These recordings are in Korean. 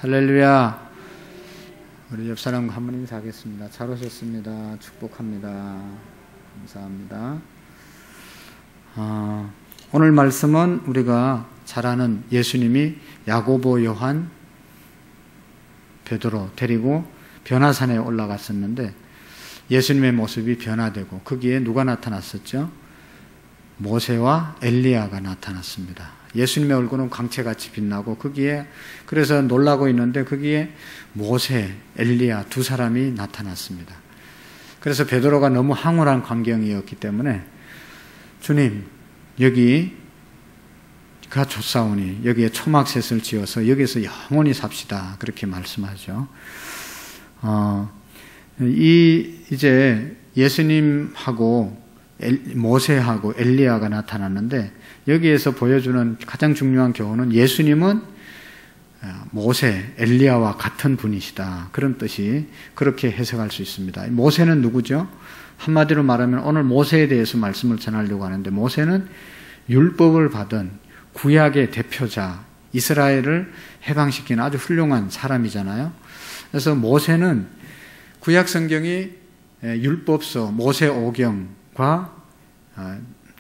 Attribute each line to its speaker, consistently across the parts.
Speaker 1: 할렐루야. 우리 옆 사람과 한번 인사하겠습니다. 잘 오셨습니다. 축복합니다. 감사합니다. 오늘 말씀은 우리가 잘 아는 예수님이 야고보, 요한, 베드로 데리고 변화산에 올라갔었는데 예수님의 모습이 변화되고 거기에 누가 나타났었죠? 모세와 엘리야가 나타났습니다. 예수님의 얼굴은 광채같이 빛나고 거기에 그래서 놀라고 있는데 거기에 모세, 엘리야 두 사람이 나타났습니다. 그래서 베드로가 너무 황홀한 광경이었기 때문에 주님 여기가 좋사오니 여기에 초막셋을 지어서 여기서 영원히 삽시다 그렇게 말씀하죠. 이제 예수님하고 모세하고 엘리야가 나타났는데 여기에서 보여주는 가장 중요한 교훈은 예수님은 모세, 엘리야와 같은 분이시다. 그런 뜻이 그렇게 해석할 수 있습니다. 모세는 누구죠? 한마디로 말하면 오늘 모세에 대해서 말씀을 전하려고 하는데 모세는 율법을 받은 구약의 대표자, 이스라엘을 해방시킨 아주 훌륭한 사람이잖아요. 그래서 모세는 구약 성경이 율법서, 모세오경과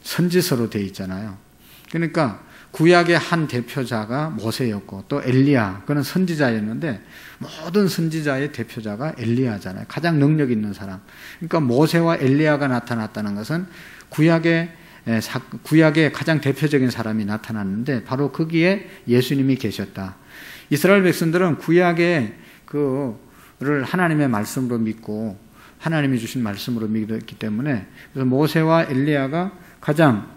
Speaker 1: 선지서로 되어 있잖아요. 그러니까 구약의 한 대표자가 모세였고 또 엘리야, 그는 선지자였는데 모든 선지자의 대표자가 엘리야잖아요. 가장 능력 있는 사람. 그러니까 모세와 엘리야가 나타났다는 것은 구약의 가장 대표적인 사람이 나타났는데 바로 거기에 예수님이 계셨다. 이스라엘 백성들은 구약의 그를 하나님의 말씀으로 믿고 하나님이 주신 말씀으로 믿었기 때문에 그래서 모세와 엘리야가 가장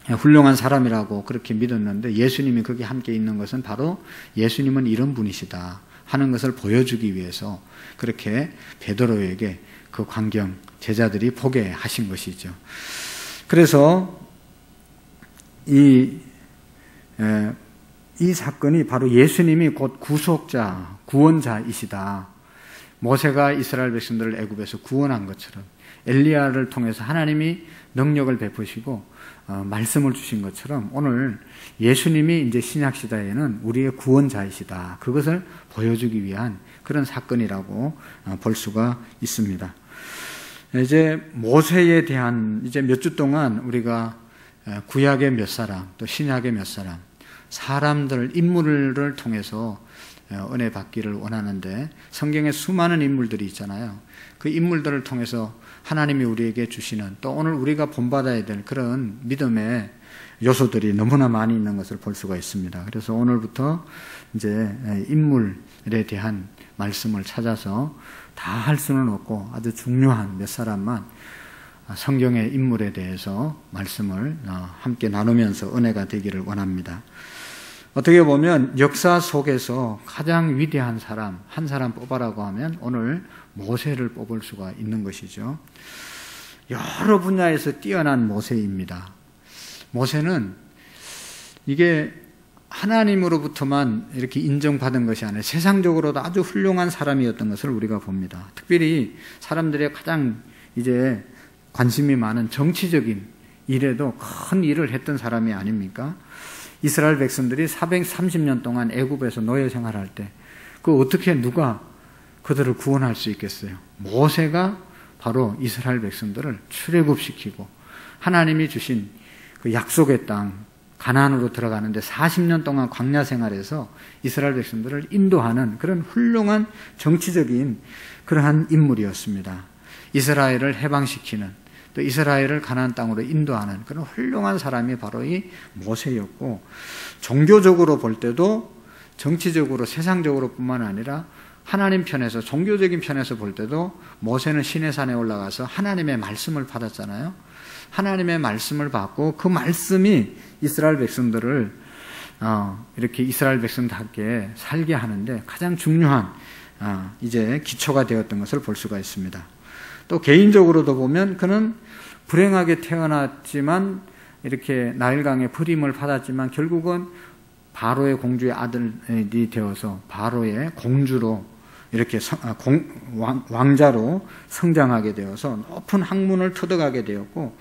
Speaker 1: 훌륭한 사람이라고 그렇게 믿었는데 예수님이 거기 함께 있는 것은 바로 예수님은 이런 분이시다 하는 것을 보여주기 위해서 그렇게 베드로에게 그 광경 제자들이 보게 하신 것이죠. 그래서 이 사건이 바로 예수님이 곧 구속자, 구원자이시다. 모세가 이스라엘 백성들을 애굽에서 구원한 것처럼 엘리야를 통해서 하나님이 능력을 베푸시고 말씀을 주신 것처럼 오늘 예수님이 이제 신약 시대에는 우리의 구원자이시다. 그것을 보여주기 위한 그런 사건이라고 볼 수가 있습니다. 이제 모세에 대한 이제 몇 주 동안 우리가 구약의 몇 사람 또 신약의 몇 사람들 인물을 통해서 은혜 받기를 원하는데 성경에 수많은 인물들이 있잖아요. 그 인물들을 통해서 하나님이 우리에게 주시는 또 오늘 우리가 본받아야 될 그런 믿음의 요소들이 너무나 많이 있는 것을 볼 수가 있습니다. 그래서 오늘부터 이제 인물에 대한 말씀을 찾아서 다 할 수는 없고 아주 중요한 몇 사람만 성경의 인물에 대해서 말씀을 함께 나누면서 은혜가 되기를 원합니다. 어떻게 보면 역사 속에서 가장 위대한 사람, 한 사람 뽑아라고 하면 오늘 모세를 뽑을 수가 있는 것이죠. 여러 분야에서 뛰어난 모세입니다. 모세는 이게 하나님으로부터만 이렇게 인정받은 것이 아니라 세상적으로도 아주 훌륭한 사람이었던 것을 우리가 봅니다. 특별히 사람들의 가장 이제 관심이 많은 정치적인 일에도 큰 일을 했던 사람이 아닙니까? 이스라엘 백성들이 430년 동안 애굽에서 노예 생활할 때 어떻게 누가 그들을 구원할 수 있겠어요? 모세가 바로 이스라엘 백성들을 출애굽시키고 하나님이 주신 그 약속의 땅 가나안으로 들어가는데 40년 동안 광야 생활에서 이스라엘 백성들을 인도하는 그런 훌륭한 정치적인 그러한 인물이었습니다. 이스라엘을 해방시키는 또 이스라엘을 가나안 땅으로 인도하는 그런 훌륭한 사람이 바로 이 모세였고 종교적으로 볼 때도 정치적으로 세상적으로 뿐만 아니라 하나님 편에서 종교적인 편에서 볼 때도 모세는 시내산에 올라가서 하나님의 말씀을 받았잖아요. 하나님의 말씀을 받고 그 말씀이 이스라엘 백성들을 이렇게 이스라엘 백성답게 살게 하는데 가장 중요한 이제 기초가 되었던 것을 볼 수가 있습니다. 또 개인적으로도 보면 그는 불행하게 태어났지만 이렇게 나일강의 버림을 받았지만 결국은 바로의 공주의 아들이 되어서 바로의 공주로 이렇게 왕자로 성장하게 되어서 높은 학문을 터득하게 되었고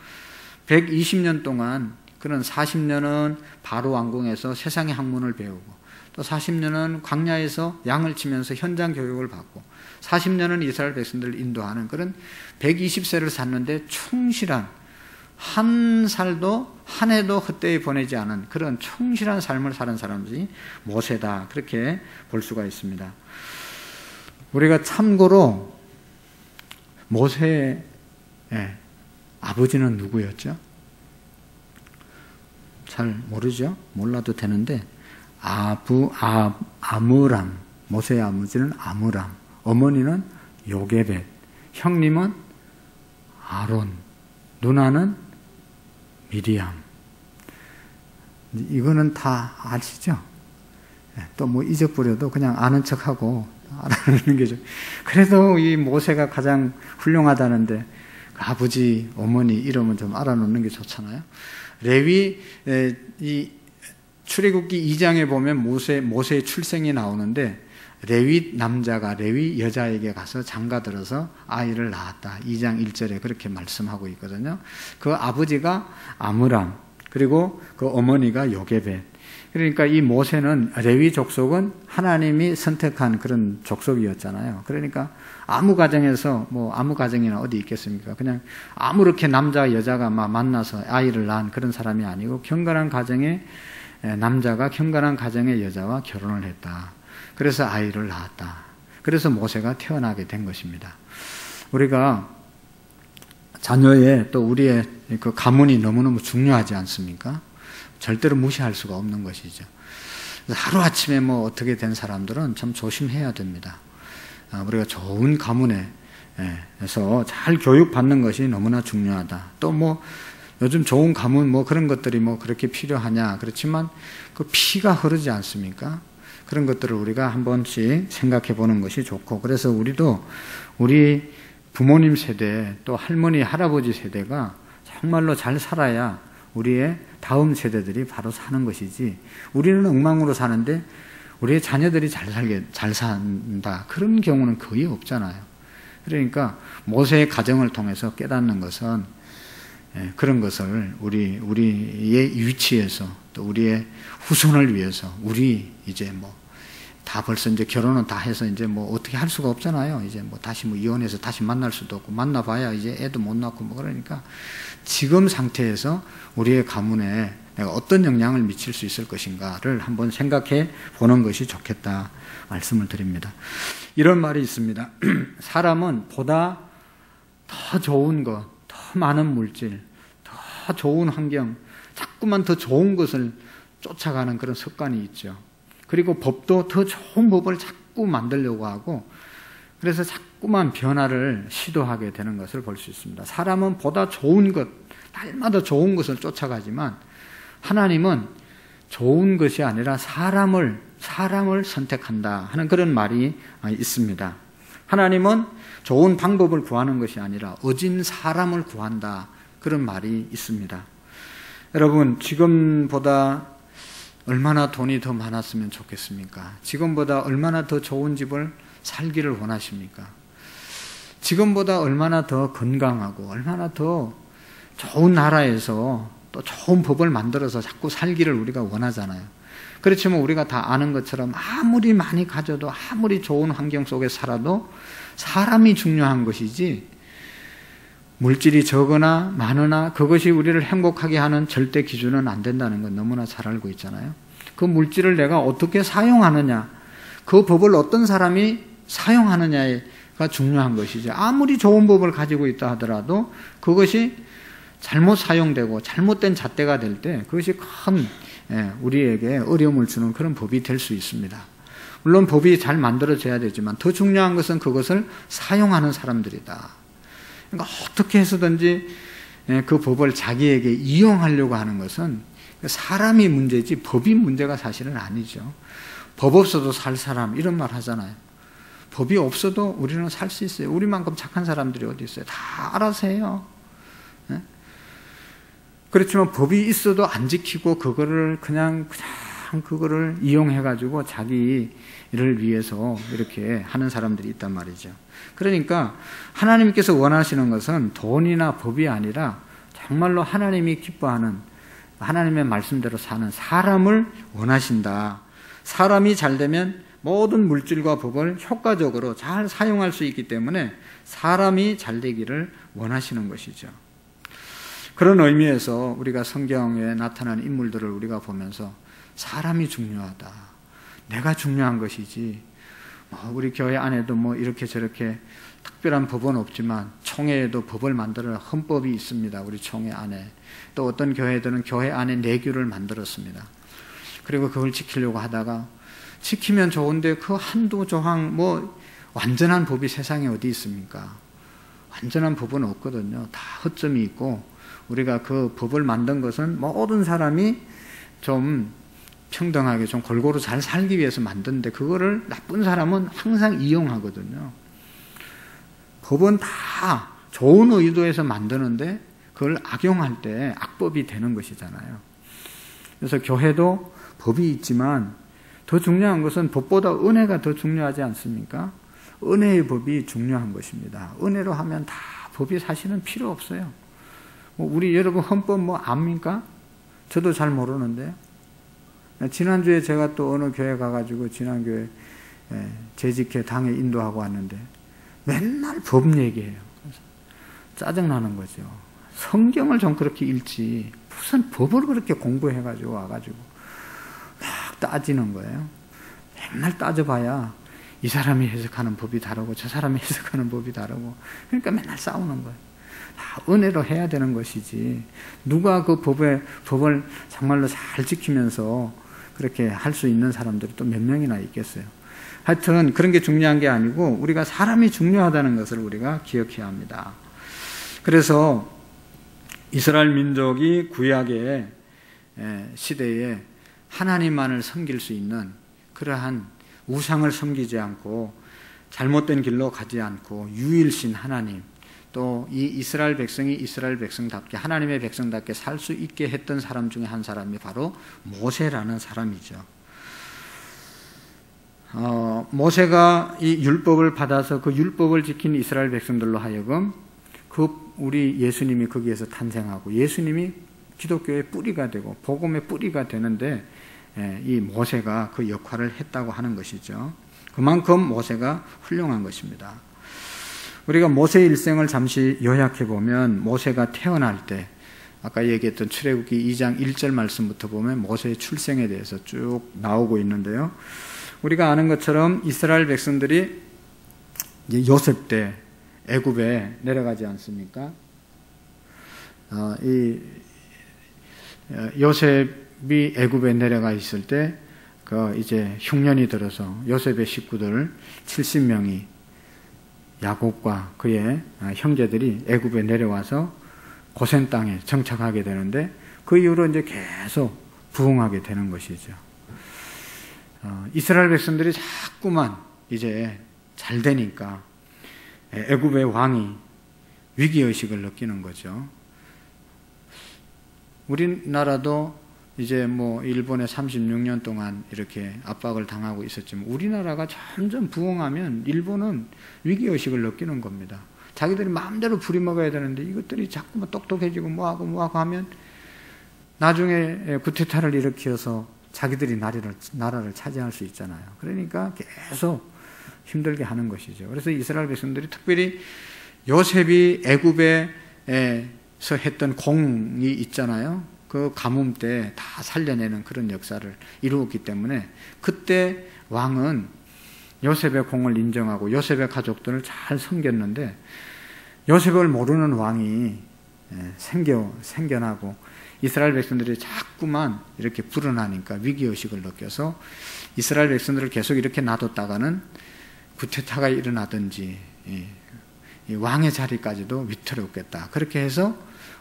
Speaker 1: 120년 동안 그런 40년은 바로 왕궁에서 세상의 학문을 배우고 또 40년은 광야에서 양을 치면서 현장 교육을 받고 40년은 이스라엘 백성들을 인도하는 그런 120세를 샀는데 충실한 한 살도 한 해도 헛되이 보내지 않은 그런 충실한 삶을 사는 사람이 모세다. 그렇게 볼 수가 있습니다. 우리가 참고로 모세의 아버지는 누구였죠? 잘 모르죠? 몰라도 되는데 아므람, 모세의 아버지는 아므람, 어머니는 요게벳, 형님은 아론, 누나는 미리암. 이거는 다 아시죠? 또 뭐 잊어버려도 그냥 아는 척하고 알아놓는 게 좀. 그래도 이 모세가 가장 훌륭하다는데 아버지, 어머니 이름은 좀 알아놓는 게 좋잖아요. 레위 이 출애굽기 2장에 보면 모세의 출생이 나오는데 레위 남자가 레위 여자에게 가서 장가들어서 아이를 낳았다. 2장 1절에 그렇게 말씀하고 있거든요. 그 아버지가 아므람, 그리고 그 어머니가 요게벳. 그러니까 이 모세는 레위 족속은 하나님이 선택한 그런 족속이었잖아요. 그러니까 아무 가정에서 뭐 아무 가정이나 어디 있겠습니까? 그냥 아무렇게 남자 여자가 막 만나서 아이를 낳은 그런 사람이 아니고 경건한 가정의 남자가 경건한 가정의 여자와 결혼을 했다. 그래서 아이를 낳았다. 그래서 모세가 태어나게 된 것입니다. 우리가 자녀의 또 우리의 그 가문이 너무너무 중요하지 않습니까? 절대로 무시할 수가 없는 것이죠. 하루아침에 뭐 어떻게 된 사람들은 참 조심해야 됩니다. 우리가 좋은 가문에서 잘 교육받는 것이 너무나 중요하다. 또 뭐 요즘 좋은 가문 뭐 그런 것들이 뭐 그렇게 필요하냐. 그렇지만 그 피가 흐르지 않습니까? 그런 것들을 우리가 한 번씩 생각해 보는 것이 좋고, 그래서 우리도 우리 부모님 세대 또 할머니 할아버지 세대가 정말로 잘 살아야 우리의 다음 세대들이 바로 사는 것이지, 우리는 엉망으로 사는데 우리의 자녀들이 잘 산다, 그런 경우는 거의 없잖아요. 그러니까 모세의 가정을 통해서 깨닫는 것은 그런 것을 우리의 위치에서 또 우리의 후손을 위해서, 우리 이제 뭐 다 벌써 이제 결혼은 다 해서 이제 뭐 어떻게 할 수가 없잖아요. 이제 뭐 다시 뭐 이혼해서 다시 만날 수도 없고, 만나봐야 이제 애도 못 낳고 뭐 그러니까 지금 상태에서 우리의 가문에 내가 어떤 영향을 미칠 수 있을 것인가를 한번 생각해 보는 것이 좋겠다 말씀을 드립니다. 이런 말이 있습니다. 사람은 보다 더 좋은 것, 더 많은 물질, 더 좋은 환경, 자꾸만 더 좋은 것을 쫓아가는 그런 습관이 있죠. 그리고 법도 더 좋은 법을 자꾸 만들려고 하고, 그래서 자꾸만 변화를 시도하게 되는 것을 볼 수 있습니다. 사람은 보다 좋은 것, 날마다 좋은 것을 쫓아가지만 하나님은 좋은 것이 아니라 사람을 선택한다 하는 그런 말이 있습니다. 하나님은 좋은 방법을 구하는 것이 아니라 어진 사람을 구한다, 그런 말이 있습니다. 여러분, 지금보다 얼마나 돈이 더 많았으면 좋겠습니까? 지금보다 얼마나 더 좋은 집을 살기를 원하십니까? 지금보다 얼마나 더 건강하고 얼마나 더 좋은 나라에서 또 좋은 법을 만들어서 자꾸 살기를 우리가 원하잖아요. 그렇지만 우리가 다 아는 것처럼 아무리 많이 가져도, 아무리 좋은 환경 속에 살아도 사람이 중요한 것이지, 물질이 적으나 많으나 그것이 우리를 행복하게 하는 절대 기준은 안 된다는 건 너무나 잘 알고 있잖아요. 그 물질을 내가 어떻게 사용하느냐, 그 법을 어떤 사람이 사용하느냐가 중요한 것이지, 아무리 좋은 법을 가지고 있다 하더라도 그것이 잘못 사용되고 잘못된 잣대가 될 때 그것이 큰 우리에게 어려움을 주는 그런 법이 될 수 있습니다. 물론 법이 잘 만들어져야 되지만 더 중요한 것은 그것을 사용하는 사람들이다. 그러니까 어떻게 해서든지 그 법을 자기에게 이용하려고 하는 것은 사람이 문제지 법이 문제가 사실은 아니죠. 법 없어도 살 사람, 이런 말 하잖아요. 법이 없어도 우리는 살 수 있어요. 우리만큼 착한 사람들이 어디 있어요. 다 알아서 해요. 그렇지만 법이 있어도 안 지키고 그거를 그냥 그거를 이용해가지고 자기 일을 위해서 이렇게 하는 사람들이 있단 말이죠. 그러니까 하나님께서 원하시는 것은 돈이나 법이 아니라 정말로 하나님이 기뻐하는, 하나님의 말씀대로 사는 사람을 원하신다. 사람이 잘 되면 모든 물질과 법을 효과적으로 잘 사용할 수 있기 때문에 사람이 잘 되기를 원하시는 것이죠. 그런 의미에서 우리가 성경에 나타난 인물들을 우리가 보면서 사람이 중요하다. 내가 중요한 것이지. 우리 교회 안에도 뭐 이렇게 저렇게 특별한 법은 없지만 총회에도 법을 만들어 헌법이 있습니다. 우리 총회 안에. 또 어떤 교회들은 교회 안에 내규를 만들었습니다. 그리고 그걸 지키려고 하다가 지키면 좋은데 그 한두 조항 뭐 완전한 법이 세상에 어디 있습니까? 완전한 법은 없거든요. 다 허점이 있고 우리가 그 법을 만든 것은 모든 사람이 좀 평등하게 좀 골고루 잘 살기 위해서 만드는데 그거를 나쁜 사람은 항상 이용하거든요. 법은 다 좋은 의도에서 만드는데 그걸 악용할 때 악법이 되는 것이잖아요. 그래서 교회도 법이 있지만 더 중요한 것은 법보다 은혜가 더 중요하지 않습니까? 은혜의 법이 중요한 것입니다. 은혜로 하면 다 법이 사실은 필요 없어요. 우리 여러분 헌법 뭐 압니까? 저도 잘 모르는데. 지난주에 제가 또 어느 교회 가가지고 지난교회 재직회 당에 인도하고 왔는데 맨날 법 얘기해요. 짜증나는 거죠. 성경을 좀 그렇게 읽지 무슨 법을 그렇게 공부해가지고 와가지고 막 따지는 거예요. 맨날 따져봐야 이 사람이 해석하는 법이 다르고 저 사람이 해석하는 법이 다르고 그러니까 맨날 싸우는 거예요. 다 은혜로 해야 되는 것이지 누가 그 법을 정말로 잘 지키면서 그렇게 할 수 있는 사람들이 또 몇 명이나 있겠어요. 하여튼 그런 게 중요한 게 아니고 우리가 사람이 중요하다는 것을 우리가 기억해야 합니다. 그래서 이스라엘 민족이 구약의 시대에 하나님만을 섬길 수 있는 그러한 우상을 섬기지 않고 잘못된 길로 가지 않고 유일신 하나님 또 이 이스라엘 백성이 이스라엘 백성답게 하나님의 백성답게 살 수 있게 했던 사람 중에 한 사람이 바로 모세라는 사람이죠. 모세가 이 율법을 받아서 그 율법을 지킨 이스라엘 백성들로 하여금 우리 예수님이 거기에서 탄생하고 예수님이 기독교의 뿌리가 되고 복음의 뿌리가 되는데 이 모세가 그 역할을 했다고 하는 것이죠. 그만큼 모세가 훌륭한 것입니다. 우리가 모세의 일생을 잠시 요약해 보면 모세가 태어날 때 아까 얘기했던 출애굽기 2장 1절 말씀부터 보면 모세의 출생에 대해서 쭉 나오고 있는데요. 우리가 아는 것처럼 이스라엘 백성들이 이제 요셉 때 애굽에 내려가지 않습니까? 이 요셉이 애굽에 내려가 있을 때 그 이제 흉년이 들어서 요셉의 식구들 70명이 야곱과 그의 형제들이 애굽에 내려와서 고센 땅에 정착하게 되는데 그 이후로 이제 계속 부흥하게 되는 것이죠. 이스라엘 백성들이 자꾸만 이제 잘 되니까 애굽의 왕이 위기의식을 느끼는 거죠. 우리나라도 이제 뭐 일본에 36년 동안 이렇게 압박을 당하고 있었지만 우리나라가 점점 부흥하면 일본은 위기의식을 느끼는 겁니다. 자기들이 마음대로 부리먹어야 되는데 이것들이 자꾸만 똑똑해지고 뭐하고 하면 나중에 구테타를 일으켜서 자기들이 나라를 차지할 수 있잖아요. 그러니까 계속 힘들게 하는 것이죠. 그래서 이스라엘 백성들이 특별히 요셉이 애굽에서 했던 공이 있잖아요. 그 가뭄 때 다 살려내는 그런 역사를 이루었기 때문에 그때 왕은 요셉의 공을 인정하고 요셉의 가족들을 잘 섬겼는데 요셉을 모르는 왕이 생겨나고 이스라엘 백성들이 자꾸만 이렇게 불어나니까 위기의식을 느껴서 이스라엘 백성들을 계속 이렇게 놔뒀다가는 구테타가 일어나든지 이 왕의 자리까지도 위태롭겠다. 그렇게 해서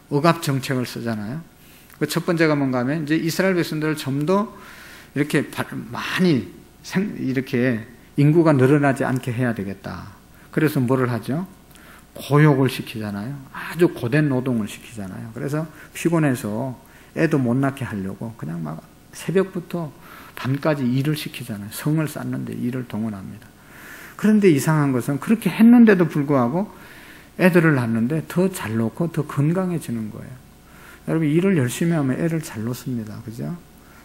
Speaker 1: 억압 정책을 쓰잖아요. 그 첫 번째가 뭔가 하면 이제 이스라엘 백성들을 좀 더 이렇게 많이 이렇게 인구가 늘어나지 않게 해야 되겠다. 그래서 뭐를 하죠? 고욕을 시키잖아요. 아주 고된 노동을 시키잖아요. 그래서 피곤해서 애도 못 낳게 하려고 그냥 막 새벽부터 밤까지 일을 시키잖아요. 성을 쌓는데 일을 동원합니다. 그런데 이상한 것은 그렇게 했는데도 불구하고 애들을 낳는데 더 잘 놓고 더 건강해지는 거예요. 여러분 일을 열심히 하면 애를 잘 놓습니다. 그죠?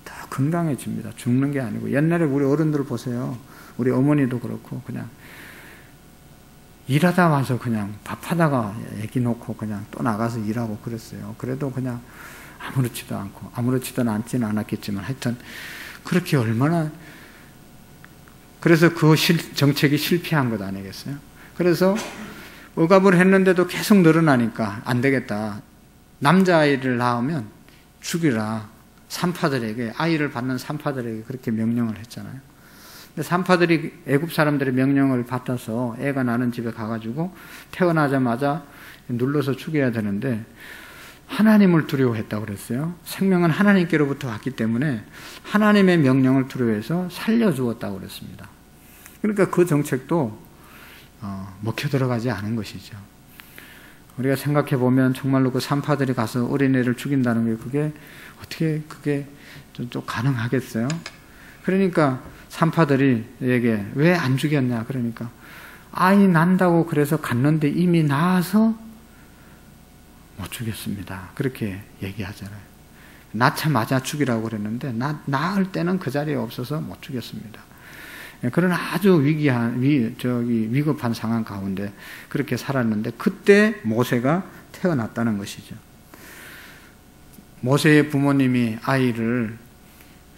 Speaker 1: 더 건강해집니다. 죽는 게 아니고. 옛날에 우리 어른들 보세요. 우리 어머니도 그렇고 그냥 일하다 와서 그냥 밥하다가 애기 놓고 그냥 또 나가서 일하고 그랬어요. 그래도 그냥 아무렇지도 않고, 아무렇지도 않지는 않았겠지만 하여튼 그렇게 얼마나, 그래서 그 정책이 실패한 것 아니겠어요? 그래서 억압을 했는데도 계속 늘어나니까 안 되겠다. 남자아이를 낳으면 죽이라. 산파들에게, 아이를 받는 산파들에게 그렇게 명령을 했잖아요. 근데 산파들이 애굽 사람들의 명령을 받아서 애가 나는 집에 가가지고 태어나자마자 눌러서 죽여야 되는데 하나님을 두려워했다고 그랬어요. 생명은 하나님께로부터 왔기 때문에 하나님의 명령을 두려워해서 살려주었다고 그랬습니다. 그러니까 그 정책도 먹혀 들어가지 않은 것이죠. 우리가 생각해 보면 정말로 그 산파들이 가서 어린애를 죽인다는 게 그게 어떻게 그게 좀 가능하겠어요? 그러니까 산파들이에게 왜 안 죽였냐? 그러니까 아이 난다고 그래서 갔는데 이미 낳아서 못 죽였습니다. 그렇게 얘기하잖아요. 낳자마자 죽이라고 그랬는데 낳을 때는 그 자리에 없어서 못 죽였습니다. 그런 아주 위급한 상황 가운데 그렇게 살았는데 그때 모세가 태어났다는 것이죠. 모세의 부모님이 아이를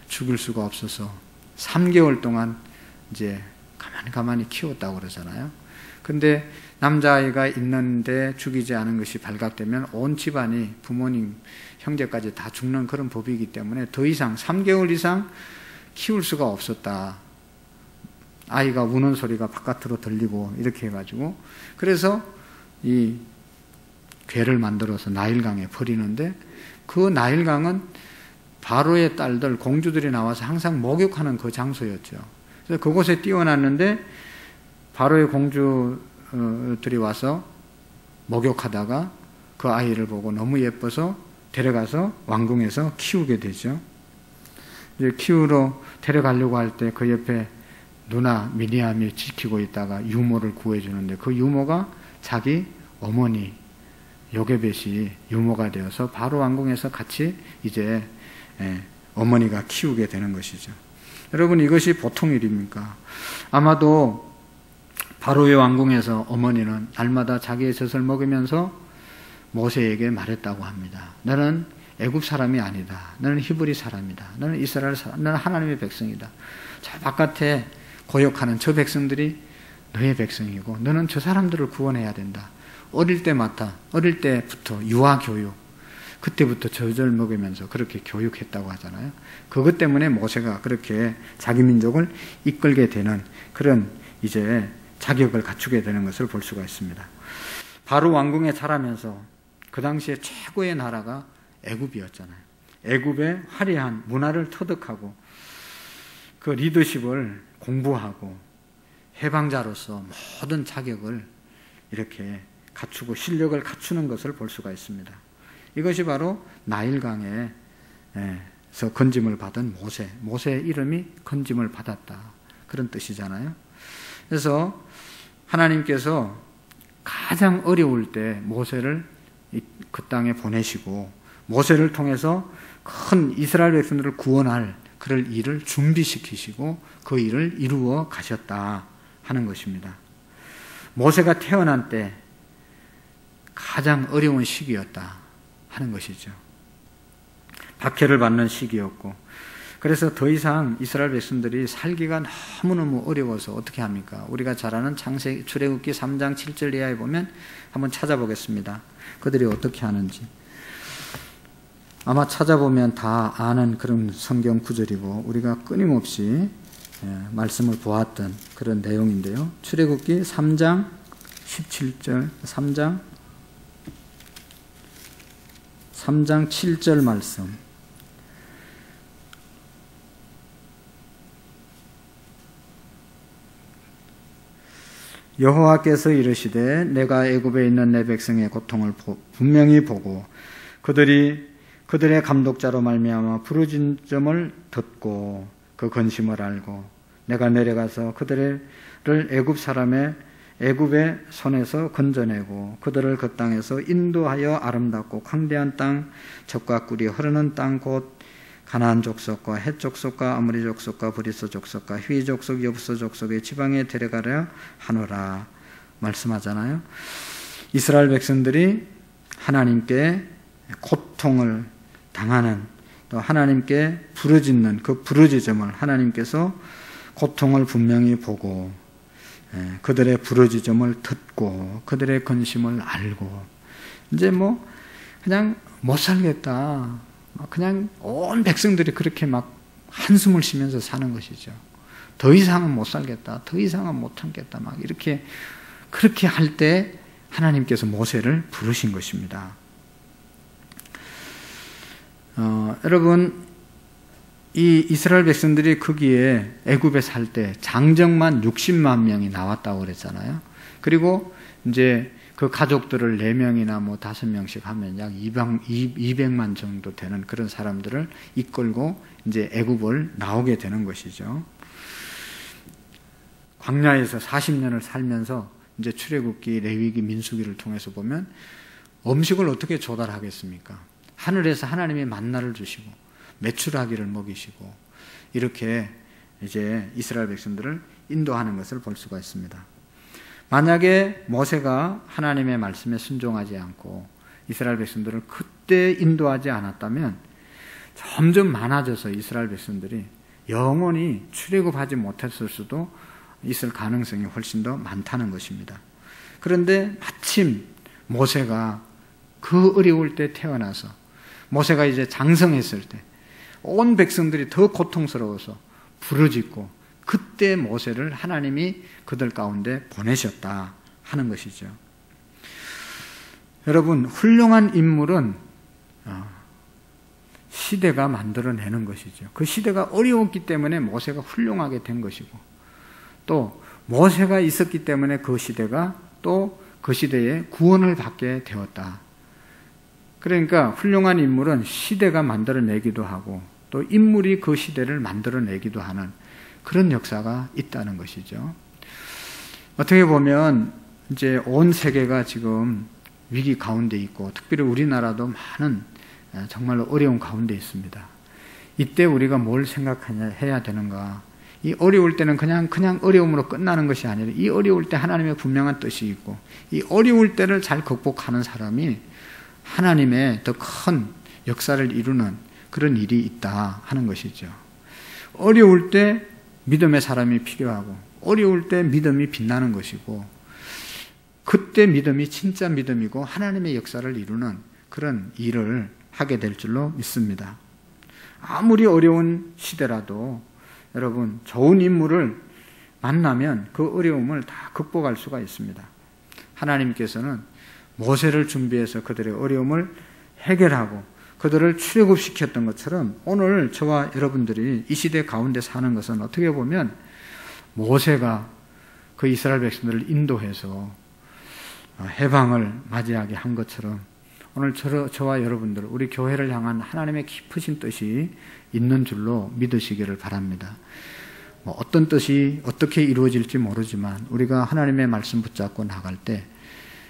Speaker 1: 죽일 수가 없어서 3개월 동안 이제 가만히 키웠다고 그러잖아요. 근데 남자아이가 있는데 죽이지 않은 것이 발각되면 온 집안이 부모님, 형제까지 다 죽는 그런 법이기 때문에 더 이상 3개월 이상 키울 수가 없었다. 아이가 우는 소리가 바깥으로 들리고 이렇게 해가지고 그래서 이 괴를 만들어서 나일강에 버리는데 그 나일강은 바로의 딸들, 공주들이 나와서 항상 목욕하는 그 장소였죠. 그래서 그곳에 띄워놨는데 바로의 공주들이 와서 목욕하다가 그 아이를 보고 너무 예뻐서 데려가서 왕궁에서 키우게 되죠. 이제 키우러 데려가려고 할 때 그 옆에 누나 미리암이 지키고 있다가 유모를 구해주는데 그 유모가 자기 어머니 요게벳이 유모가 되어서 바로 왕궁에서 같이 이제 어머니가 키우게 되는 것이죠. 여러분 이것이 보통 일입니까? 아마도 바로의 왕궁에서 어머니는 날마다 자기의 젖을 먹으면서 모세에게 말했다고 합니다. 너는 애굽 사람이 아니다. 너는 히브리 사람이다. 너는 이스라엘 사람, 너는 하나님의 백성이다. 저 바깥에 고역하는 저 백성들이 너의 백성이고 너는 저 사람들을 구원해야 된다. 어릴 때부터 유아교육, 그때부터 젖을 먹으면서 그렇게 교육했다고 하잖아요. 그것 때문에 모세가 그렇게 자기 민족을 이끌게 되는 그런 이제 자격을 갖추게 되는 것을 볼 수가 있습니다. 바로 왕궁에 자라면서 그 당시에 최고의 나라가 애굽이었잖아요. 애굽의 화려한 문화를 터득하고 그 리더십을 공부하고 해방자로서 모든 자격을 이렇게 갖추고 실력을 갖추는 것을 볼 수가 있습니다. 이것이 바로 나일강에서 건짐을 받은 모세의 이름이 건짐을 받았다. 그런 뜻이잖아요. 그래서 하나님께서 가장 어려울 때 모세를 그 땅에 보내시고 모세를 통해서 큰 이스라엘 백성들을 구원할 그럴 일을 준비시키시고 그 일을 이루어 가셨다 하는 것입니다. 모세가 태어난 때 가장 어려운 시기였다 하는 것이죠. 박해를 받는 시기였고 그래서 더 이상 이스라엘 백성들이 살기가 너무너무 어려워서 어떻게 합니까? 우리가 잘 아는 출애굽기 3장 7절 이하에 보면 한번 찾아보겠습니다. 그들이 어떻게 하는지. 아마 찾아보면 다 아는 그런 성경 구절이고 우리가 끊임없이 말씀을 보았던 그런 내용인데요. 출애굽기 3장 17절, 3장 7절 말씀. 여호와께서 이르시되 내가 애굽에 있는 내 백성의 고통을 분명히 보고 그들의 감독자로 말미암아 부르짖음을 듣고 그 근심을 알고 내가 내려가서 그들을 애굽의 손에서 건져내고 그들을 그 땅에서 인도하여 아름답고 광대한 땅 젖과 꿀이 흐르는 땅 곧 가나안 족속과 헷 족속과 아모리 족속과 브리스 족속과 휘 족속 여부스 족속의 지방에 데려가려 하노라 말씀하잖아요. 이스라엘 백성들이 하나님께 고통을 당하는, 또 하나님께 부르짖는 그 부르짖음을 하나님께서 고통을 분명히 보고 그들의 부르짖음을 듣고 그들의 근심을 알고 이제 그냥 못 살겠다, 그냥 온 백성들이 그렇게 막 한숨을 쉬면서 사는 것이죠. 더 이상은 못 살겠다, 더 이상은 못 참겠다, 막 이렇게 그렇게 할 때 하나님께서 모세를 부르신 것입니다. 여러분, 이 이스라엘 백성들이 거기에 애굽에 살 때 장정만 60만 명이 나왔다고 그랬잖아요. 그리고 이제 그 가족들을 4명이나 5명씩 하면 약 200만 정도 되는 그런 사람들을 이끌고 이제 애굽을 나오게 되는 것이죠. 광야에서 40년을 살면서 이제 출애굽기, 레위기, 민수기를 통해서 보면 음식을 어떻게 조달하겠습니까? 하늘에서 하나님이 만나를 주시고 메추라기를 먹이시고 이렇게 이제 이스라엘 백성들을 인도하는 것을 볼 수가 있습니다. 만약에 모세가 하나님의 말씀에 순종하지 않고 이스라엘 백성들을 그때 인도하지 않았다면 점점 많아져서 이스라엘 백성들이 영원히 출애굽하지 못했을 수도 있을 가능성이 훨씬 더 많다는 것입니다. 그런데 마침 모세가 그 어려울 때 태어나서 모세가 이제 장성했을 때 온 백성들이 더 고통스러워서 부르짖고 그때 모세를 하나님이 그들 가운데 보내셨다 하는 것이죠. 여러분, 훌륭한 인물은 시대가 만들어내는 것이죠. 그 시대가 어려웠기 때문에 모세가 훌륭하게 된 것이고 또 모세가 있었기 때문에 그 시대가 또 그 시대에 구원을 받게 되었다. 그러니까 훌륭한 인물은 시대가 만들어내기도 하고 또 인물이 그 시대를 만들어내기도 하는 그런 역사가 있다는 것이죠. 어떻게 보면 이제 온 세계가 지금 위기 가운데 있고 특별히 우리나라도 많은 정말로 어려운 가운데 있습니다. 이때 우리가 뭘 생각해야 되는가? 이 어려울 때는 그냥 어려움으로 끝나는 것이 아니라 이 어려울 때 하나님의 분명한 뜻이 있고 이 어려울 때를 잘 극복하는 사람이 하나님의 더 큰 역사를 이루는 그런 일이 있다 하는 것이죠. 어려울 때 믿음의 사람이 필요하고 어려울 때 믿음이 빛나는 것이고 그때 믿음이 진짜 믿음이고 하나님의 역사를 이루는 그런 일을 하게 될 줄로 믿습니다. 아무리 어려운 시대라도 여러분 좋은 인물을 만나면 그 어려움을 다 극복할 수가 있습니다. 하나님께서는 모세를 준비해서 그들의 어려움을 해결하고 그들을 출애굽시켰던 것처럼 오늘 저와 여러분들이 이 시대 가운데 사는 것은 어떻게 보면 모세가 그 이스라엘 백성들을 인도해서 해방을 맞이하게 한 것처럼 오늘 저와 여러분들 우리 교회를 향한 하나님의 깊으신 뜻이 있는 줄로 믿으시기를 바랍니다. 어떤 뜻이 어떻게 이루어질지 모르지만 우리가 하나님의 말씀 붙잡고 나갈 때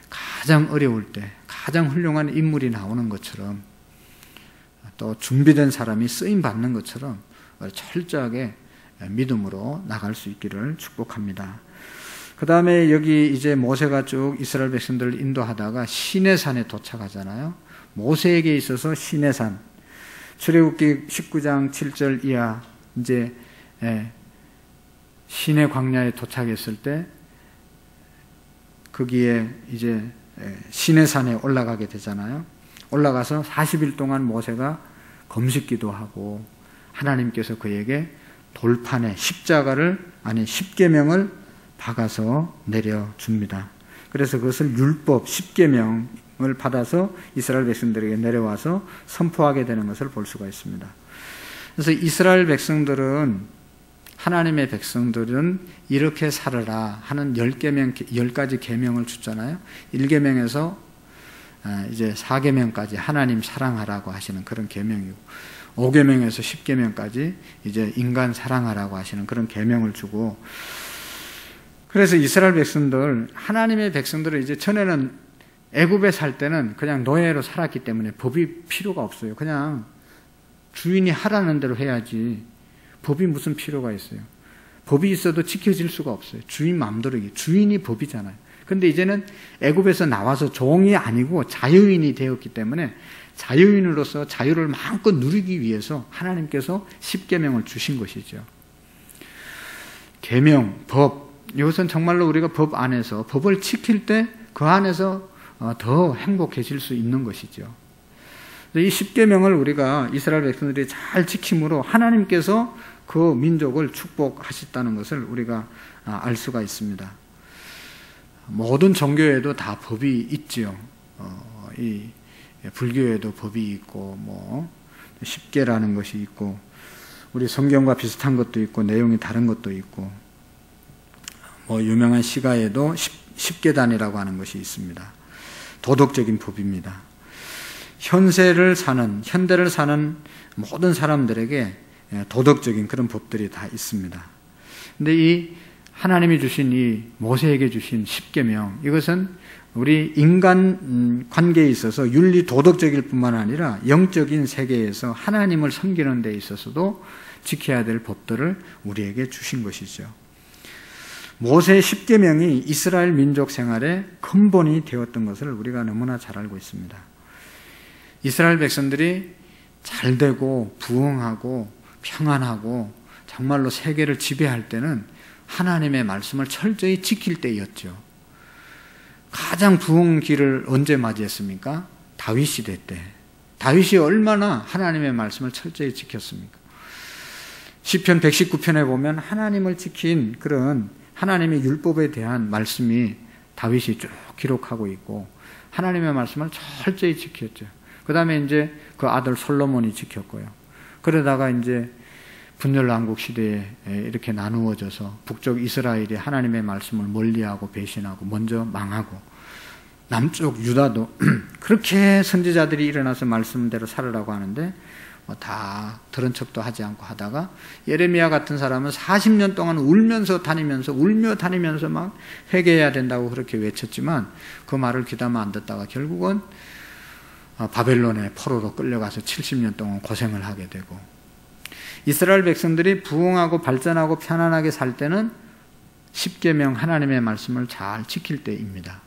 Speaker 1: 가장 어려울 때 가장 훌륭한 인물이 나오는 것처럼 또 준비된 사람이 쓰임 받는 것처럼 철저하게 믿음으로 나갈 수 있기를 축복합니다. 그 다음에 여기 이제 모세가 쭉 이스라엘 백성들을 인도하다가 시내산에 도착하잖아요. 모세에게 있어서 시내산, 출애굽기 19장 7절 이하 이제 시내 광야에 도착했을 때 거기에 이제 시내산에 올라가게 되잖아요. 올라가서 40일 동안 모세가 금식기도 하고 하나님께서 그에게 돌판에 십계명을 박아서 내려줍니다. 그래서 그것을 율법 10계명을 받아서 이스라엘 백성들에게 내려와서 선포하게 되는 것을 볼 수가 있습니다. 그래서 이스라엘 백성들은 하나님의 백성들은 이렇게 살아라 하는 10가지 계명을 줬잖아요. 1계명에서 이제 4계명까지 하나님 사랑하라고 하시는 그런 계명이고 5계명에서 10계명까지 이제 인간 사랑하라고 하시는 그런 계명을 주고 그래서 이스라엘 백성들, 하나님의 백성들은 이제 전에는 애굽에 살 때는 그냥 노예로 살았기 때문에 법이 필요가 없어요. 그냥 주인이 하라는 대로 해야지 법이 무슨 필요가 있어요. 법이 있어도 지켜질 수가 없어요. 주인 마음대로. 주인이 법이잖아요. 근데 이제는 애굽에서 나와서 종이 아니고 자유인이 되었기 때문에 자유인으로서 자유를 마음껏 누리기 위해서 하나님께서 십계명을 주신 것이죠. 계명, 법, 이것은 정말로 우리가 법 안에서 법을 지킬 때 그 안에서 더 행복해질 수 있는 것이죠. 이 십계명을 우리가 이스라엘 백성들이 잘 지킴으로 하나님께서 그 민족을 축복하셨다는 것을 우리가 알 수가 있습니다. 모든 종교에도 다 법이 있지요. 이 불교에도 법이 있고, 뭐 십계라는 것이 있고, 우리 성경과 비슷한 것도 있고, 내용이 다른 것도 있고, 뭐 유명한 시가에도 십계단이라고 하는 것이 있습니다. 도덕적인 법입니다. 현대를 사는 모든 사람들에게 도덕적인 그런 법들이 다 있습니다. 근데 이 하나님이 주신 이 모세에게 주신 십계명, 이것은 우리 인간 관계에 있어서 윤리 도덕적일 뿐만 아니라 영적인 세계에서 하나님을 섬기는 데 있어서도 지켜야 될 법들을 우리에게 주신 것이죠. 모세의 십계명이 이스라엘 민족 생활의 근본이 되었던 것을 우리가 너무나 잘 알고 있습니다. 이스라엘 백성들이 잘되고 부흥하고 평안하고 정말로 세계를 지배할 때는 하나님의 말씀을 철저히 지킬 때였죠. 가장 부흥기를 언제 맞이했습니까? 다윗 시대 때. 다윗이 얼마나 하나님의 말씀을 철저히 지켰습니까? 시편 119편에 보면 하나님을 지킨 그런 하나님의 율법에 대한 말씀이 다윗이 쭉 기록하고 있고 하나님의 말씀을 철저히 지켰죠. 그 다음에 이제 그 아들 솔로몬이 지켰고요. 그러다가 이제 분열왕국 시대에 이렇게 나누어져서 북쪽 이스라엘이 하나님의 말씀을 멀리하고 배신하고 먼저 망하고 남쪽 유다도 그렇게 선지자들이 일어나서 말씀대로 살으라고 하는데 다 들은 척도 하지 않고 하다가 예레미야 같은 사람은 40년 동안 울며 다니면서 막 회개해야 된다고 그렇게 외쳤지만 그 말을 귀담아 안 듣다가 결국은 바벨론의 포로로 끌려가서 70년 동안 고생을 하게 되고, 이스라엘 백성들이 부흥하고 발전하고 편안하게 살 때는 십계명 하나님의 말씀을 잘 지킬 때입니다.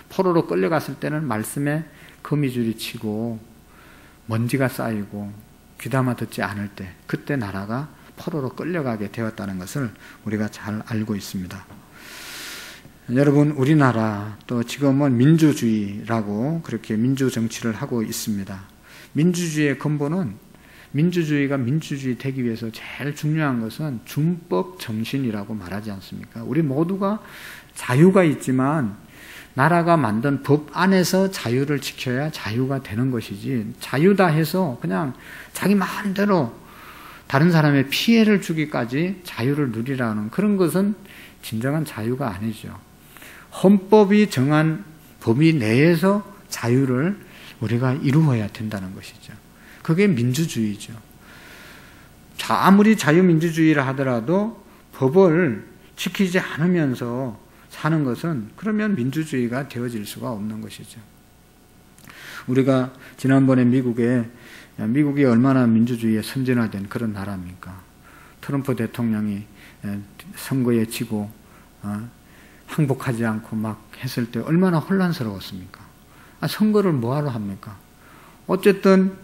Speaker 1: 포로로 끌려갔을 때는 말씀에 거미줄이 치고 먼지가 쌓이고 귀담아 듣지 않을 때, 그때 나라가 포로로 끌려가게 되었다는 것을 우리가 잘 알고 있습니다. 여러분, 우리나라 또 지금은 민주주의라고 그렇게 민주 정치를 하고 있습니다. 민주주의의 근본은, 민주주의가 민주주의 되기 위해서 제일 중요한 것은 준법 정신이라고 말하지 않습니까? 우리 모두가 자유가 있지만 나라가 만든 법 안에서 자유를 지켜야 자유가 되는 것이지, 자유다 해서 그냥 자기 마음대로 다른 사람의 피해를 주기까지 자유를 누리라는 그런 것은 진정한 자유가 아니죠. 헌법이 정한 범위 내에서 자유를 우리가 이루어야 된다는 것이죠. 그게 민주주의죠. 아무리 자유민주주의라 하더라도 법을 지키지 않으면서 사는 것은 그러면 민주주의가 되어질 수가 없는 것이죠. 우리가 지난번에 미국이 얼마나 민주주의에 선진화된 그런 나라입니까? 트럼프 대통령이 선거에 지고 항복하지 않고 막 했을 때 얼마나 혼란스러웠습니까? 선거를 뭐하러 합니까? 어쨌든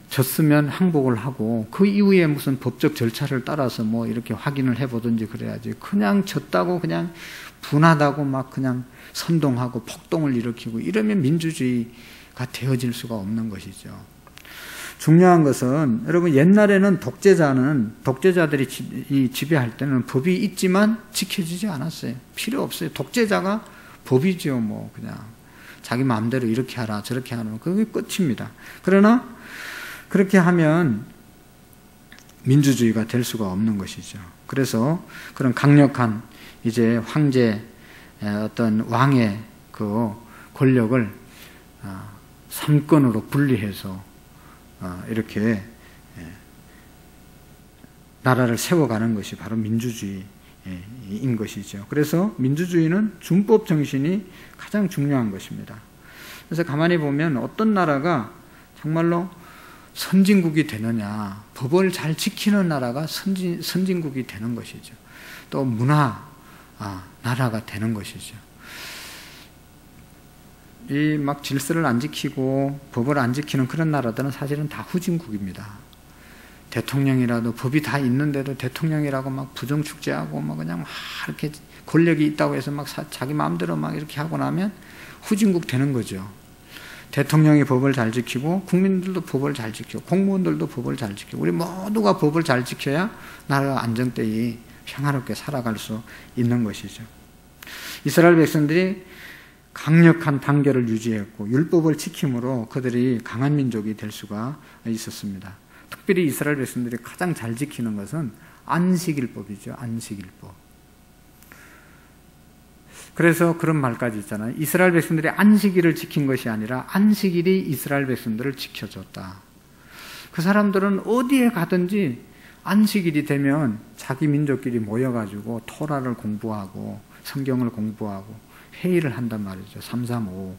Speaker 1: 졌으면 항복을 하고 그 이후에 무슨 법적 절차를 따라서 뭐 이렇게 확인을 해보든지 그래야지, 그냥 졌다고 그냥 분하다고 막 그냥 선동하고 폭동을 일으키고 이러면 민주주의가 되어질 수가 없는 것이죠. 중요한 것은, 여러분, 옛날에는 독재자들이 지배할 때는 법이 있지만 지켜지지 않았어요. 필요 없어요. 독재자가 법이죠. 뭐 그냥 자기 마음대로 이렇게 하라 저렇게 하라, 그게 끝입니다. 그러나 그렇게 하면 민주주의가 될 수가 없는 것이죠. 그래서 그런 강력한 이제 황제, 어떤 왕의 그 권력을 3권으로 분리해서 이렇게 나라를 세워가는 것이 바로 민주주의인 것이죠. 그래서 민주주의는 준법 정신이 가장 중요한 것입니다. 그래서 가만히 보면 어떤 나라가 정말로 선진국이 되느냐, 법을 잘 지키는 나라가 선진국이 되는 것이죠. 또 나라가 되는 것이죠. 이 막 질서를 안 지키고 법을 안 지키는 그런 나라들은 사실은 다 후진국입니다. 대통령이라도 법이 다 있는데도 대통령이라고 막 부정축제하고 막 그냥 막 이렇게 권력이 있다고 해서 막 자기 마음대로 막 이렇게 하고 나면 후진국 되는 거죠. 대통령이 법을 잘 지키고 국민들도 법을 잘 지키고 공무원들도 법을 잘 지키고 우리 모두가 법을 잘 지켜야 나라가 안정되이 평화롭게 살아갈 수 있는 것이죠. 이스라엘 백성들이 강력한 단결을 유지했고 율법을 지킴으로 그들이 강한 민족이 될 수가 있었습니다. 특별히 이스라엘 백성들이 가장 잘 지키는 것은 안식일법이죠. 안식일법. 그래서 그런 말까지 있잖아요. 이스라엘 백성들이 안식일을 지킨 것이 아니라 안식일이 이스라엘 백성들을 지켜줬다. 그 사람들은 어디에 가든지 안식일이 되면 자기 민족끼리 모여가지고 토라를 공부하고 성경을 공부하고 회의를 한단 말이죠. 335.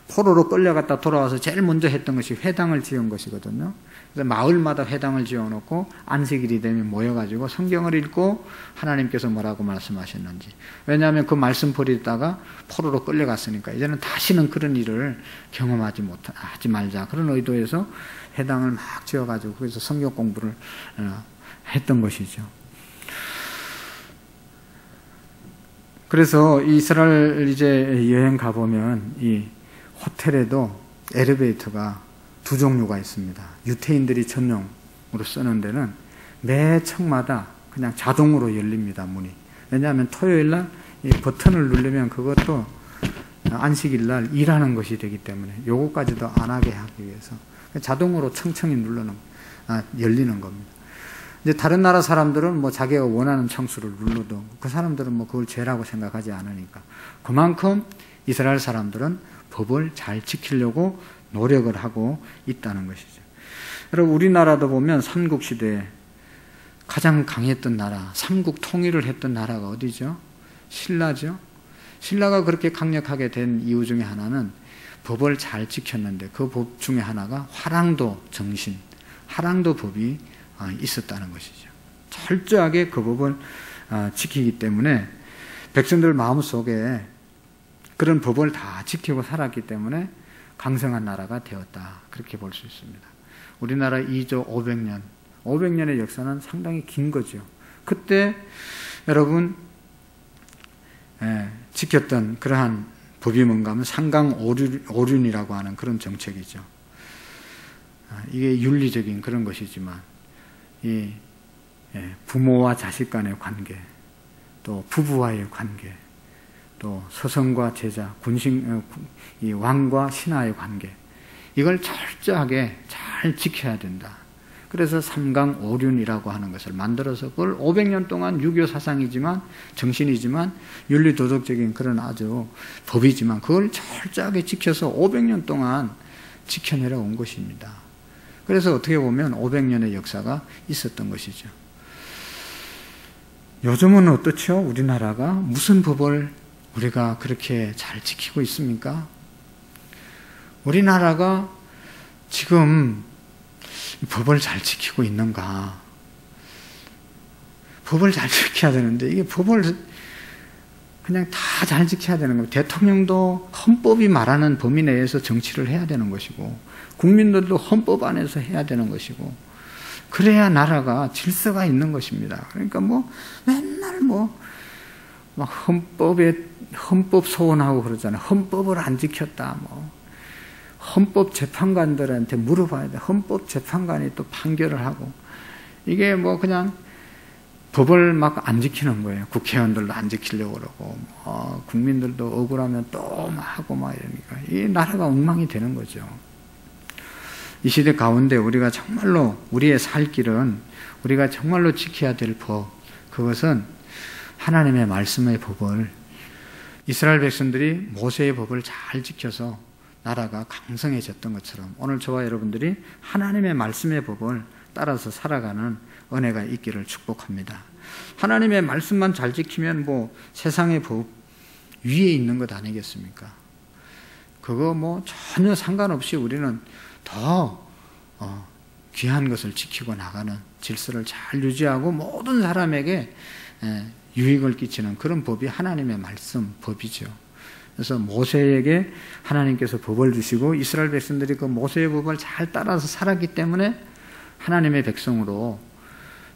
Speaker 1: 포로로 끌려갔다 돌아와서 제일 먼저 했던 것이 회당을 지은 것이거든요. 그래서 마을마다 회당을 지어놓고 안식일이 되면 모여가지고 성경을 읽고 하나님께서 뭐라고 말씀하셨는지. 왜냐하면 그 말씀 버리다가 포로로 끌려갔으니까 이제는 다시는 그런 일을 경험하지 하지 말자. 그런 의도에서 회당을 막 지어가지고 거기서 성경 공부를 했던 것이죠. 그래서 이스라엘 이제 여행 가보면 이 호텔에도 엘리베이터가 두 종류가 있습니다. 유태인들이 전용으로 쓰는 데는 매 층마다 그냥 자동으로 열립니다, 문이. 왜냐하면 토요일날 이 버튼을 누르면 그것도 안식일날 일하는 것이 되기 때문에 요거까지도 안 하게 하기 위해서 자동으로 층층이 열리는 겁니다. 이제 다른 나라 사람들은 뭐 자기가 원하는 층수를 눌러도 그 사람들은 뭐 그걸 죄라고 생각하지 않으니까 그만큼 이스라엘 사람들은 법을 잘 지키려고 노력을 하고 있다는 것이죠. 여러분 우리나라도 보면 삼국시대에 가장 강했던 나라, 삼국 통일을 했던 나라가 어디죠? 신라죠. 신라가 그렇게 강력하게 된 이유 중에 하나는 법을 잘 지켰는데 그 법 중에 하나가 화랑도 정신, 화랑도 법이 있었다는 것이죠. 철저하게 그 법을 지키기 때문에 백성들 마음속에 그런 법을 다 지키고 살았기 때문에 강성한 나라가 되었다. 그렇게 볼 수 있습니다. 우리나라 2조 500년의 역사는 상당히 긴 거죠. 그때 여러분 지켰던 그러한 법이 뭔가 하면 상강오륜이라고 하는 그런 정책이죠. 이게 윤리적인 그런 것이지만 이 부모와 자식 간의 관계, 또 부부와의 관계, 또 서성과 제자, 이 왕과 신하의 관계, 이걸 철저하게 잘 지켜야 된다. 그래서 삼강오륜이라고 하는 것을 만들어서 그걸 500년 동안 유교 사상이지만 정신이지만 윤리도덕적인 그런 아주 법이지만 그걸 철저하게 지켜서 500년 동안 지켜내려온 것입니다. 그래서 어떻게 보면 500년의 역사가 있었던 것이죠. 요즘은 어떻죠? 우리나라가 무슨 법을 우리가 그렇게 잘 지키고 있습니까? 우리나라가 지금 법을 잘 지키고 있는가? 법을 잘 지켜야 되는데 이게 법을 그냥 다 잘 지켜야 되는 거예요. 대통령도 헌법이 말하는 범위 내에서 정치를 해야 되는 것이고 국민들도 헌법 안에서 해야 되는 것이고 그래야 나라가 질서가 있는 것입니다. 그러니까 뭐 맨날 막 헌법 소원하고 그러잖아요. 헌법을 안 지켰다. 헌법 재판관들한테 물어봐야 돼. 헌법 재판관이 또 판결을 하고 이게 그냥 법을 막 안 지키는 거예요. 국회의원들도 안 지키려고 그러고 국민들도 억울하면 또 막 하고 막 이러니까 이 나라가 엉망이 되는 거죠. 이 시대 가운데 우리가 정말로 우리의 살 길은 우리가 정말로 지켜야 될 법, 그것은 하나님의 말씀의 법을 이스라엘 백성들이 모세의 법을 잘 지켜서 나라가 강성해졌던 것처럼 오늘 저와 여러분들이 하나님의 말씀의 법을 따라서 살아가는 은혜가 있기를 축복합니다. 하나님의 말씀만 잘 지키면 세상의 법 위에 있는 것 아니겠습니까? 그거 전혀 상관없이 우리는 더 귀한 것을 지키고 나가는 질서를 잘 유지하고 모든 사람에게 유익을 끼치는 그런 법이 하나님의 말씀, 법이죠. 그래서 모세에게 하나님께서 법을 주시고 이스라엘 백성들이 그 모세의 법을 잘 따라서 살았기 때문에 하나님의 백성으로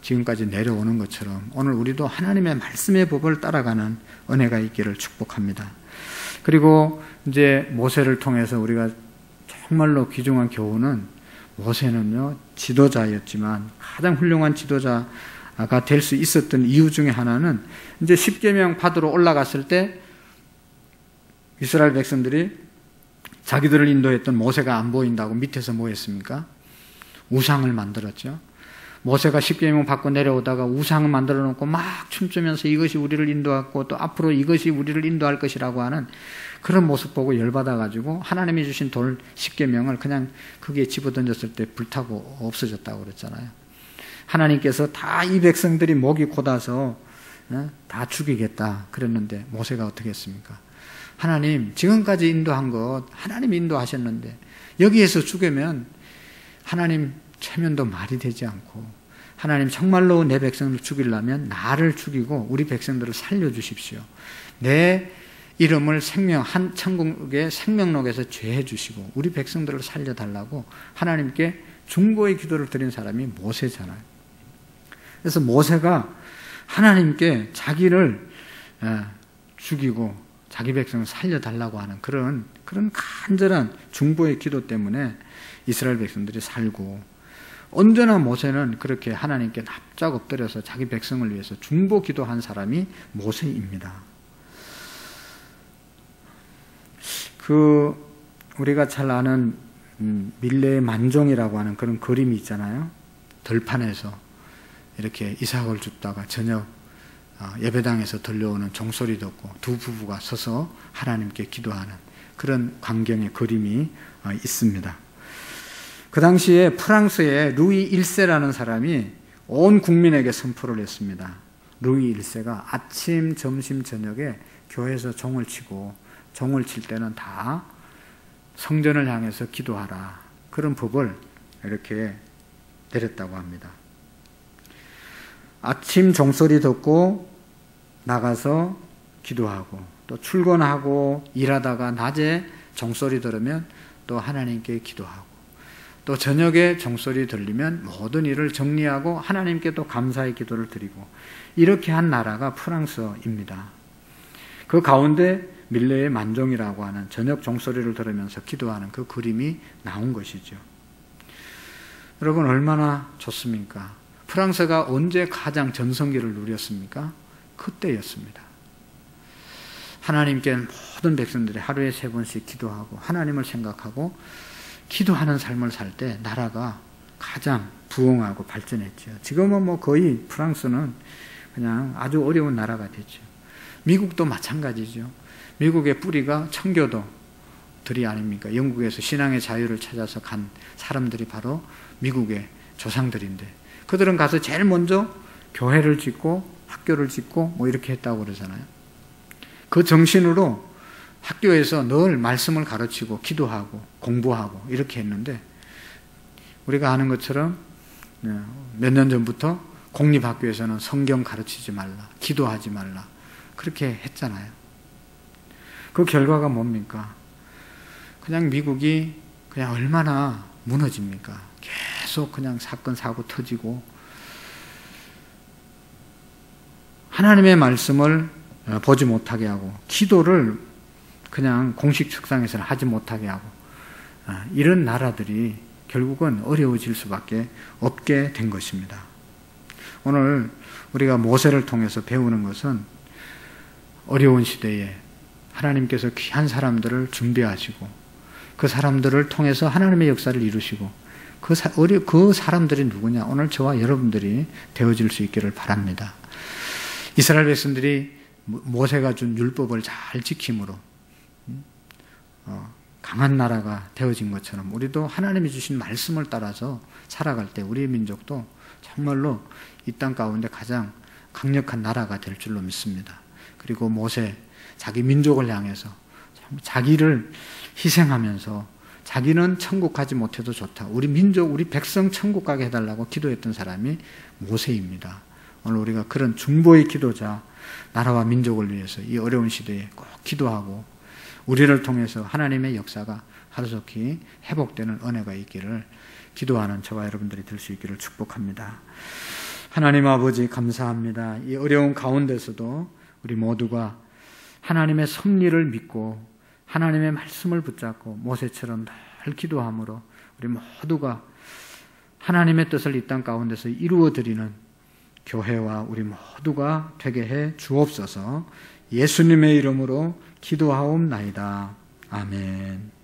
Speaker 1: 지금까지 내려오는 것처럼 오늘 우리도 하나님의 말씀의 법을 따라가는 은혜가 있기를 축복합니다. 그리고 이제 모세를 통해서 우리가 정말로 귀중한 교훈은, 모세는요 지도자였지만 가장 훌륭한 지도자가 될 수 있었던 이유 중에 하나는 이제 십계명 받으러 올라갔을 때 이스라엘 백성들이 자기들을 인도했던 모세가 안 보인다고 밑에서 뭐 했습니까? 우상을 만들었죠. 모세가 십계명 받고 내려오다가 우상을 만들어 놓고 막 춤추면서 이것이 우리를 인도했고 또 앞으로 이것이 우리를 인도할 것이라고 하는 그런 모습 보고 열받아가지고 하나님이 주신 돌 십계명을 그냥 거기에 집어던졌을 때 불타고 없어졌다고 그랬잖아요. 하나님께서 다 이 백성들이 목이 곧아서 다 죽이겠다 그랬는데 모세가 어떻게 했습니까? 하나님, 지금까지 인도한 것 하나님이 인도하셨는데 여기에서 죽으면 하나님 체면도 말이 되지 않고, 하나님 정말로 내 백성을 죽이려면 나를 죽이고 우리 백성들을 살려주십시오. 내 이름을 한 천국의 생명록에서 죄해 주시고 우리 백성들을 살려달라고 하나님께 중보의 기도를 드린 사람이 모세잖아요. 그래서 모세가 하나님께 자기를 죽이고 자기 백성을 살려달라고 하는 그런 간절한 중보의 기도 때문에 이스라엘 백성들이 살고, 언제나 모세는 그렇게 하나님께 납작 엎드려서 자기 백성을 위해서 중보 기도한 사람이 모세입니다. 우리가 잘 아는 밀레의 만종이라고 하는 그런 그림이 있잖아요. 들판에서 이렇게 이삭을 줍다가 저녁 예배당에서 들려오는 종소리 듣고 두 부부가 서서 하나님께 기도하는 그런 광경의 그림이 있습니다. 그 당시에 프랑스의 루이 1세라는 사람이 온 국민에게 선포를 했습니다. 루이 1세가 아침, 점심, 저녁에 교회에서 종을 치고, 종을 칠 때는 다 성전을 향해서 기도하라, 그런 법을 이렇게 내렸다고 합니다. 아침 종소리 듣고 나가서 기도하고, 또 출근하고 일하다가 낮에 종소리 들으면 또 하나님께 기도하고, 또 저녁에 종소리 들리면 모든 일을 정리하고 하나님께 또 감사의 기도를 드리고, 이렇게 한 나라가 프랑스입니다. 그 가운데 밀레의 만종이라고 하는 저녁 종소리를 들으면서 기도하는 그 그림이 나온 것이죠. 여러분, 얼마나 좋습니까? 프랑스가 언제 가장 전성기를 누렸습니까? 그때였습니다. 하나님께 모든 백성들이 하루에 3번씩 기도하고 하나님을 생각하고 기도하는 삶을 살 때 나라가 가장 부흥하고 발전했죠. 지금은 거의 프랑스는 그냥 아주 어려운 나라가 됐죠. 미국도 마찬가지죠. 미국의 뿌리가 청교도들이 아닙니까? 영국에서 신앙의 자유를 찾아서 간 사람들이 바로 미국의 조상들인데, 그들은 가서 제일 먼저 교회를 짓고 학교를 짓고 이렇게 했다고 그러잖아요. 그 정신으로 학교에서 늘 말씀을 가르치고 기도하고 공부하고 이렇게 했는데, 우리가 아는 것처럼 몇 년 전부터 공립학교에서는 성경 가르치지 말라, 기도하지 말라, 그렇게 했잖아요. 그 결과가 뭡니까? 그냥 미국이 그냥 얼마나 무너집니까? 계속 그냥 사건 사고 터지고, 하나님의 말씀을 보지 못하게 하고 기도를 그냥 공식 책상에서는 하지 못하게 하고, 이런 나라들이 결국은 어려워질 수밖에 없게 된 것입니다. 오늘 우리가 모세를 통해서 배우는 것은 어려운 시대에 하나님께서 귀한 사람들을 준비하시고 그 사람들을 통해서 하나님의 역사를 이루시고, 그 사람들이 누구냐? 오늘 저와 여러분들이 되어질 수 있기를 바랍니다. 이스라엘 백성들이 모세가 준 율법을 잘 지킴으로 강한 나라가 되어진 것처럼 우리도 하나님이 주신 말씀을 따라서 살아갈 때 우리의 민족도 정말로 이 땅 가운데 가장 강력한 나라가 될 줄로 믿습니다. 그리고 모세, 자기 민족을 향해서 자기를 희생하면서 자기는 천국 가지 못해도 좋다. 우리 민족, 우리 백성 천국 가게 해달라고 기도했던 사람이 모세입니다. 오늘 우리가 그런 중보의 기도자, 나라와 민족을 위해서 이 어려운 시대에 꼭 기도하고 우리를 통해서 하나님의 역사가 하루속히 회복되는 은혜가 있기를 기도하는 저와 여러분들이 될 수 있기를 축복합니다. 하나님 아버지 감사합니다. 이 어려운 가운데서도 우리 모두가 하나님의 섭리를 믿고 하나님의 말씀을 붙잡고 모세처럼 늘 기도함으로 우리 모두가 하나님의 뜻을 이 땅 가운데서 이루어드리는 교회와 우리 모두가 되게 해 주옵소서. 예수님의 이름으로 기도하옵나이다. 아멘.